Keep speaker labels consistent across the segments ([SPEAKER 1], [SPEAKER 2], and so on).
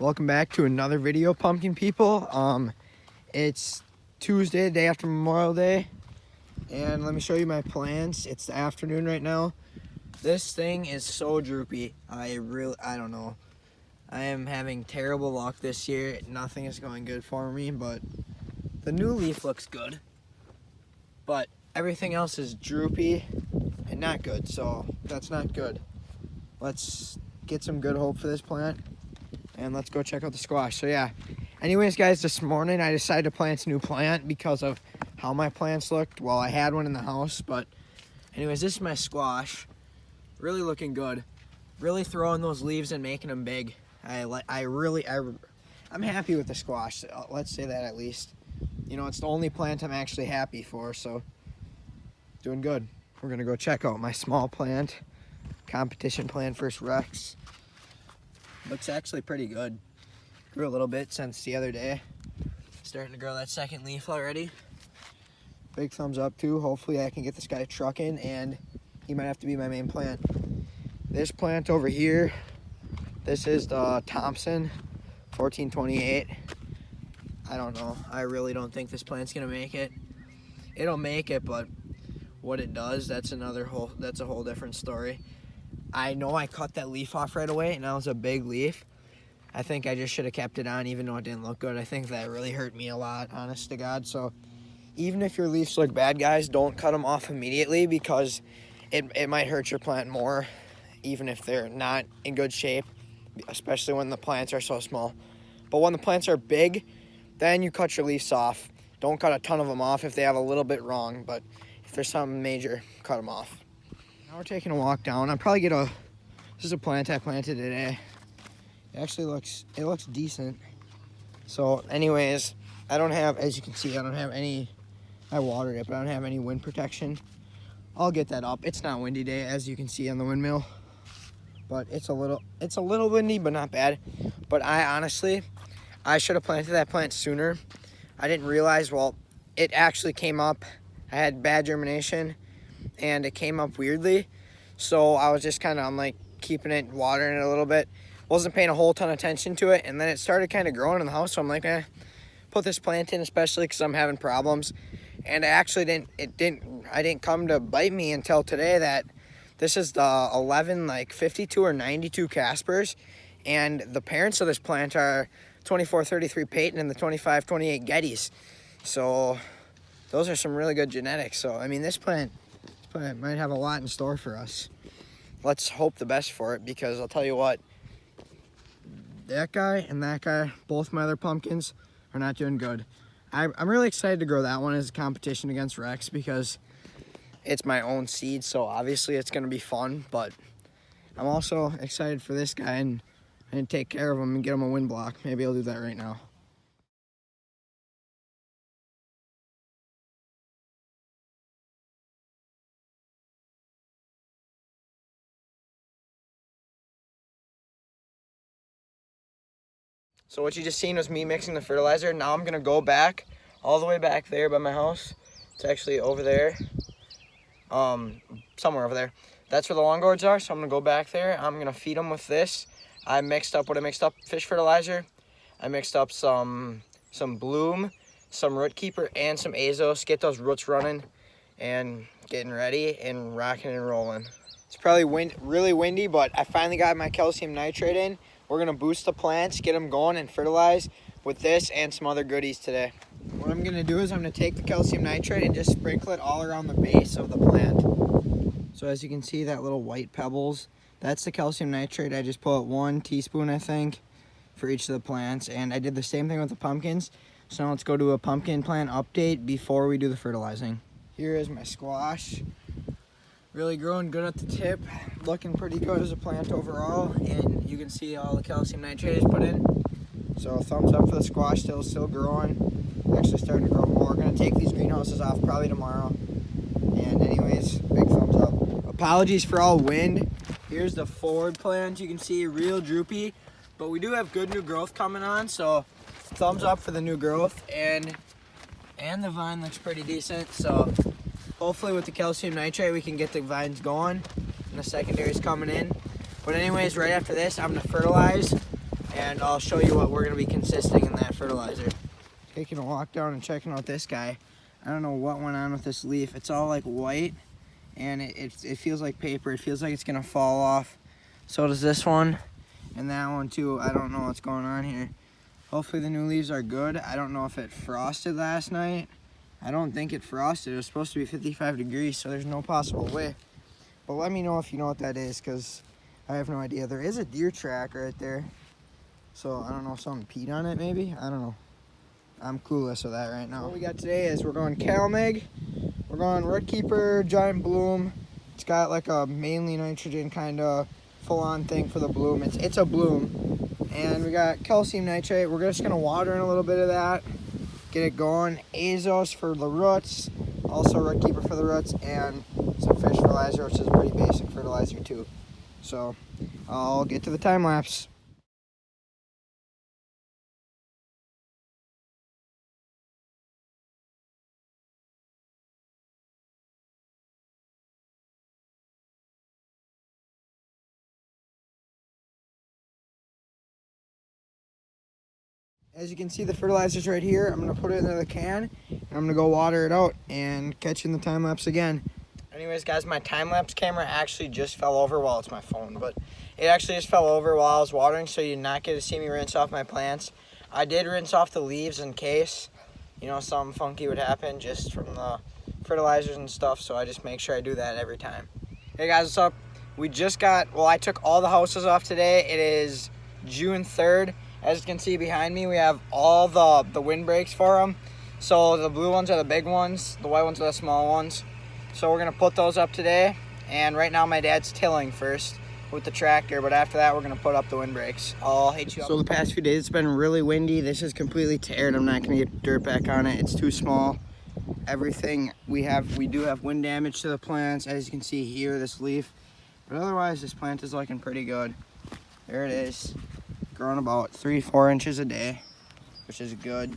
[SPEAKER 1] Welcome back to another video, pumpkin people. It's Tuesday, day after Memorial Day, and let me show you my plants. It's the afternoon right now. This thing is so droopy. I don't know. I am having terrible luck this year. Nothing is going good for me, but the new leaf looks good. But everything else is droopy and not good, so that's not good. Let's get some good hope for this plant. And let's go check out the squash. So yeah, anyways guys, this morning I decided to plant a new plant because of how my plants looked. Well, I had one in the house, but anyways, this is my squash. Really looking good. Really throwing those leaves and making them big. I'm happy with the squash. Let's say that at least. You know, it's the only plant I'm actually happy for, so doing good. We're gonna go check out my small plant, competition plant versus Rex. Looks actually pretty good. Grew a little bit since the other day. Starting to grow that second leaf already. Big thumbs up too. Hopefully I can get this guy trucking, and he might have to be my main plant. This plant over here, this is the Thompson 1428. I don't know. I really don't think this plant's gonna make it. It'll make it, but what it does, that's a whole different story. I know I cut that leaf off right away, and that was a big leaf. I think I just should have kept it on even though it didn't look good. I think that really hurt me a lot, honest to God. So even if your leaves look bad, guys, don't cut them off immediately, because it might hurt your plant more, even if they're not in good shape, especially when the plants are so small. But when the plants are big, then you cut your leaves off. Don't cut a ton of them off if they have a little bit wrong, but if there's something major, cut them off. Now we're taking a walk down. this is a plant I planted today. It looks decent. So anyways, as you can see, I watered it, but I don't have any wind protection. I'll get that up. It's not windy day, as you can see on the windmill. But it's a little windy, but not bad. But I should have planted that plant sooner. I didn't realize, well, it actually came up. I had bad germination, and it came up weirdly. So I was just I'm like keeping it, watering it a little bit. Wasn't paying a whole ton of attention to it, and then it started kind of growing in the house. So I'm like, put this plant in, especially because I'm having problems. And I didn't come to bite me until today that this is the 11 52 or 92 Caspers, and the parents of this plant are 2433 Peyton and the 2528 Gettys. So those are some really good genetics. So I mean, this plant might have a lot in store for us. Let's hope the best for it, because I'll tell you what, that guy and that guy, both my other pumpkins, are not doing good. I'm really excited to grow that one as a competition against Rex, because it's my own seed, so obviously it's going to be fun. But I'm also excited for this guy and take care of him and get him a wind block. Maybe I'll do that right now. So what you just seen was me mixing the fertilizer. Now I'm gonna go back, all the way back there by my house. It's actually over there, somewhere over there. That's where the lawn gourds are, so I'm gonna go back there. I'm gonna feed them with this. I mixed up fish fertilizer. I mixed up some Bloom, some Root Keeper, and some Azos. Get those roots running and getting ready and rocking and rolling. It's probably really windy, but I finally got my calcium nitrate in. We're gonna boost the plants, get them going, and fertilize with this and some other goodies today. What I'm gonna do is I'm gonna take the calcium nitrate and just sprinkle it all around the base of the plant. So as you can see, that little white pebbles, that's the calcium nitrate. I just put 1 teaspoon, I think, for each of the plants. And I did the same thing with the pumpkins. So now let's go to a pumpkin plant update before we do the fertilizing. Here is my squash. Really growing good at the tip, looking pretty good as a plant overall, and you can see all the calcium nitrate is put in. So thumbs up for the squash, still growing, actually starting to grow more. Gonna take these greenhouses off probably tomorrow. And anyways, big thumbs up. Apologies for all wind. Here's the forward plant, you can see real droopy, but we do have good new growth coming on, so thumbs up for the new growth, and the vine looks pretty decent. So hopefully with the calcium nitrate we can get the vines going and the secondaries coming in. But anyways, right after this I'm gonna fertilize and I'll show you what we're gonna be consisting in that fertilizer. Taking a walk down and checking out this guy. I don't know what went on with this leaf. It's all like white, and it feels like paper. It feels like it's gonna fall off. So does this one, and that one too. I don't know what's going on here. Hopefully the new leaves are good. I don't know if it frosted last night. I don't think it frosted. It was supposed to be 55 degrees, so there's no possible way. But let me know if you know what that is, because I have no idea. There is a deer track right there. So I don't know if someone peed on it maybe. I don't know. I'm clueless with that right now. What we got today is we're going CalMag. We're going Rootkeeper, Giant Bloom. It's got like a mainly nitrogen kind of full-on thing for the bloom. It's a bloom. And we got calcium nitrate. We're just gonna water in a little bit of that, get it going. Azos for the roots, also Rootkeeper for the roots, and some fish fertilizer, which is a pretty basic fertilizer too. So I'll get to the time lapse. As you can see, the fertilizer's right here. I'm gonna put it into the can, and I'm gonna go water it out and catch you in the time lapse again. Anyways, guys, my time lapse camera actually just fell over. Well, it's my phone, but it actually just fell over while I was watering, so you did not get to see me rinse off my plants. I did rinse off the leaves in case, you know, something funky would happen just from the fertilizers and stuff, so I just make sure I do that every time. Hey guys, what's up? We just got, well, I took all the houses off today. It is June 3rd. As you can see behind me, we have all the windbreaks for them. So the blue ones are the big ones, the white ones are the small ones. So we're gonna put those up today. And right now my dad's tilling first with the tractor, but after that we're gonna put up the windbreaks. I'll hit you up. So the past few days it's been really windy. This is completely teared. I'm not gonna get dirt back on it. It's too small. Everything we do have wind damage to the plants. As you can see here, this leaf. But otherwise this plant is looking pretty good. There it is. Growing about 3-4 inches a day, which is good.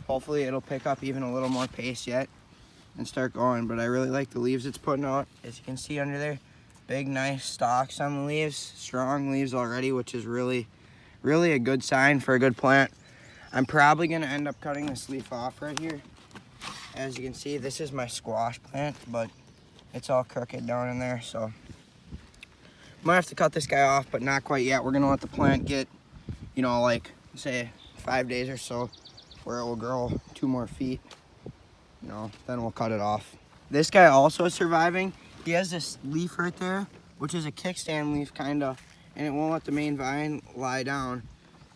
[SPEAKER 1] Hopefully it'll pick up even a little more pace yet and start going, but I really like the leaves it's putting out. As you can see under there, big nice stalks on the leaves, strong leaves already, which is really a good sign for a good plant. I'm probably gonna end up cutting this leaf off right here. As you can see, this is my squash plant, but it's all crooked down in there, so might have to cut this guy off, but not quite yet. We're gonna let the plant get, you know, like say 5 days or so, where it will grow 2 more feet, you know, then we'll cut it off. This guy also is surviving. He has this leaf right there, which is a kickstand leaf kind of, and it won't let the main vine lie down.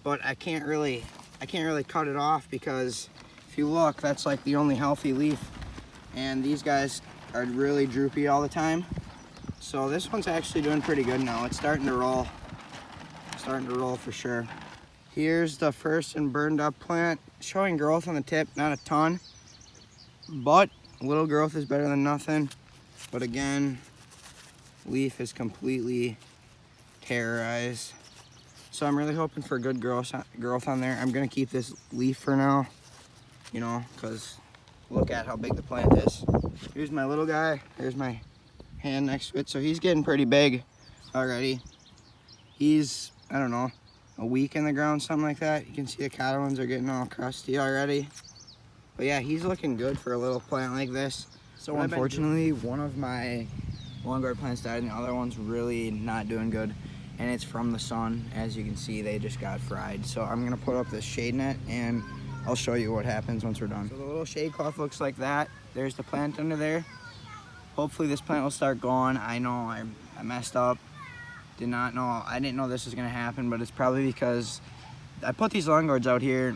[SPEAKER 1] But I can't really cut it off, because if you look, that's like the only healthy leaf, and these guys are really droopy all the time. So this one's actually doing pretty good now. It's starting to roll. Starting to roll for sure. Here's the first and burned up plant, showing growth on the tip, not a ton, but a little growth is better than nothing. But again, leaf is completely terrorized. So I'm really hoping for good growth on there. I'm gonna keep this leaf for now, you know, because look at how big the plant is. Here's my little guy, there's my hand next to it. So he's getting pretty big already. He's, I don't know, a week in the ground, something like that. You can see the cattle ones are getting all crusty already. But yeah, he's looking good for a little plant like this. So unfortunately, one of my lawn guard plants died and the other one's really not doing good. And it's from the sun. As you can see, they just got fried. So I'm gonna put up this shade net and I'll show you what happens once we're done. So the little shade cloth looks like that. There's the plant under there. Hopefully this plant will start going. I know I messed up. I didn't know this was gonna happen, but it's probably because I put these lawn guards out here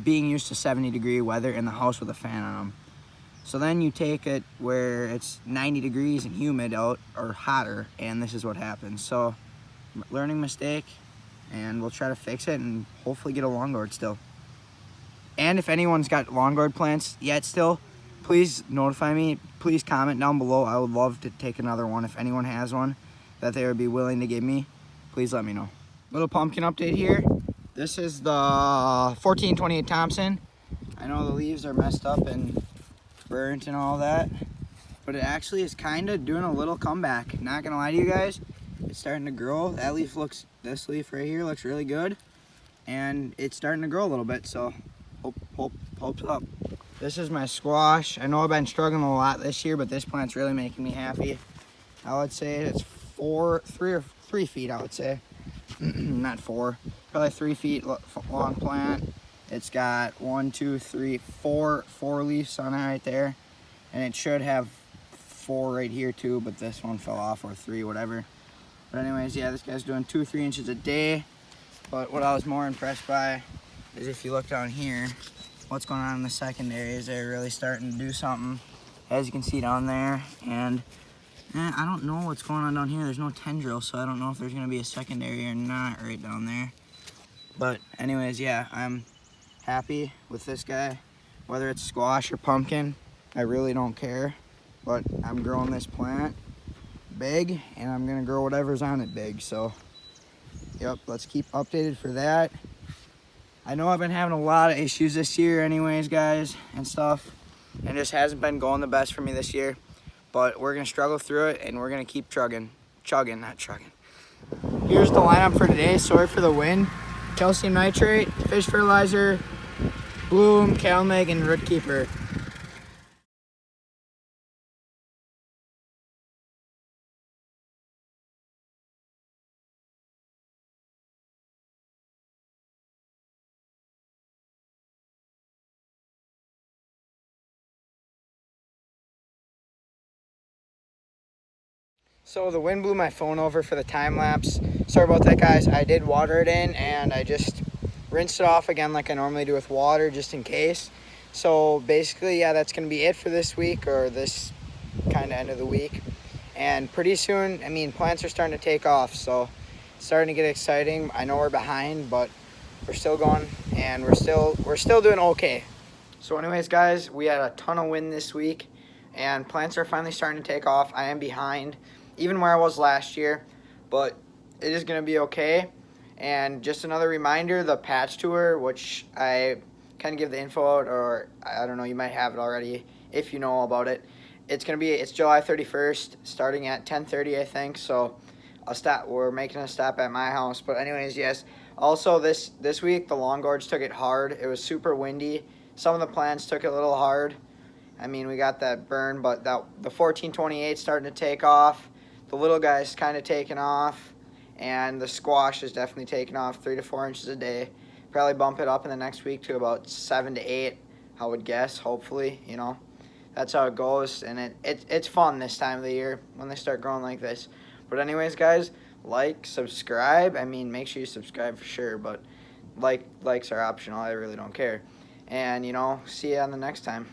[SPEAKER 1] being used to 70-degree weather in the house with a fan on them. So then you take it where it's 90 degrees and humid out, or hotter, and this is what happens. So learning mistake, and we'll try to fix it and hopefully get a lawn guard still. And if anyone's got lawn guard plants yet still, please notify me. Please comment down below. I would love to take another one. If anyone has one that they would be willing to give me, please let me know. Little pumpkin update here. This is the 1428 Thompson. I know the leaves are messed up and burnt and all that, but it actually is kind of doing a little comeback. Not gonna lie to you guys, it's starting to grow. That leaf looks, this leaf right here looks really good. and it's starting to grow a little bit, so hope's up. This is my squash. I know I've been struggling a lot this year, but this plant's really making me happy. I would say it's 3 feet, I would say. Not 4, probably 3 feet long plant. It's got 1, 2, 3, 4 leaves on it right there, and it should have 4 right here too, but this one fell off, or 3, whatever. But anyways, yeah, this guy's doing 2-3 inches a day. But what I was more impressed by is if you look down here, what's going on in the secondary is they're really starting to do something, as you can see down there. And I don't know what's going on down here. There's no tendril, so I don't know if there's gonna be a secondary or not right down there. But anyways, yeah, I'm happy with this guy. Whether it's squash or pumpkin, I really don't care. But I'm growing this plant big, and I'm gonna grow whatever's on it big. So yep, let's keep updated for that. I know I've been having a lot of issues this year anyways, guys, and stuff. And it just hasn't been going the best for me this year. But we're gonna struggle through it, and we're gonna keep chugging, not chugging. Here's the lineup for today. Sorry for the wind. Calcium nitrate, fish fertilizer, Bloom, CalMag, and Rootkeeper. So the wind blew my phone over for the time lapse. Sorry about that, guys. I did water it in, and I just rinsed it off again like I normally do with water, just in case. So basically, yeah, that's gonna be it for this week, or this kind of end of the week. And pretty soon, I mean, plants are starting to take off, so it's starting to get exciting. I know we're behind, but we're still going, and we're still doing okay. So anyways, guys, we had a ton of wind this week, and plants are finally starting to take off. I am behind, even where I was last year, but it is going to be okay. And just another reminder, the patch tour, which I kind of give the info out, or I don't know, you might have it already if you know about it. It's July 31st, starting at 10:30, I think. So we're making a stop at my house. But anyways, yes. Also this week, the Longourds took it hard. It was super windy. Some of the plants took it a little hard. I mean, we got that burn, but the 1428 starting to take off. The little guy's kind of taking off, and the squash is definitely taking off 3 to 4 inches a day. Probably bump it up in the next week to about 7 to 8, I would guess, hopefully, you know. That's how it goes, and it's fun this time of the year when they start growing like this. But anyways, guys, like, subscribe. I mean, make sure you subscribe for sure, but likes are optional. I really don't care. And, you know, see you on the next time.